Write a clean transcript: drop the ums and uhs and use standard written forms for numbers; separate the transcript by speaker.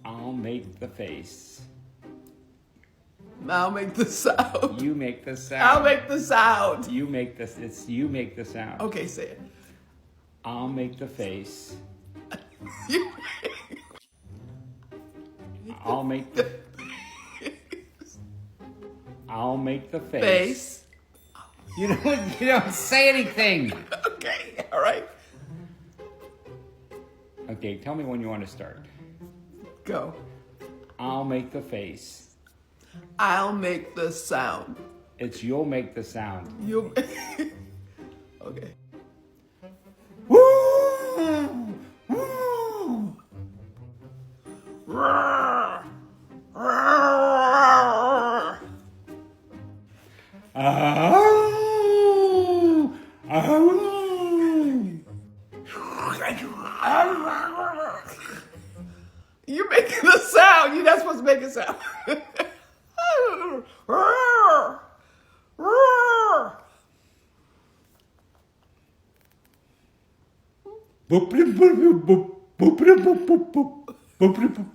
Speaker 1: I'll make the face.
Speaker 2: I'll make the sound.
Speaker 1: You make the sound.
Speaker 2: I'll make the sound.
Speaker 1: You make the. You make the sound.
Speaker 2: Okay, say it.
Speaker 1: I'll make the face. I'll make the. I'll make the face.
Speaker 2: Face.
Speaker 1: You don't say anything.
Speaker 2: Okay, all right.
Speaker 1: Okay, tell me when you want to start.
Speaker 2: Go.
Speaker 1: I'll make the face.
Speaker 2: I'll make the sound.
Speaker 1: It's you'll make the sound.
Speaker 2: You. Okay.
Speaker 1: Woo! Woo!
Speaker 2: Roar. Roar.
Speaker 1: Oh! Oh!
Speaker 2: You're making the sound. You're not supposed to make a sound. Roar. Roar.
Speaker 1: Boop, boop, boop, boop, boop, boop, boop, boop, boop, boop, boop.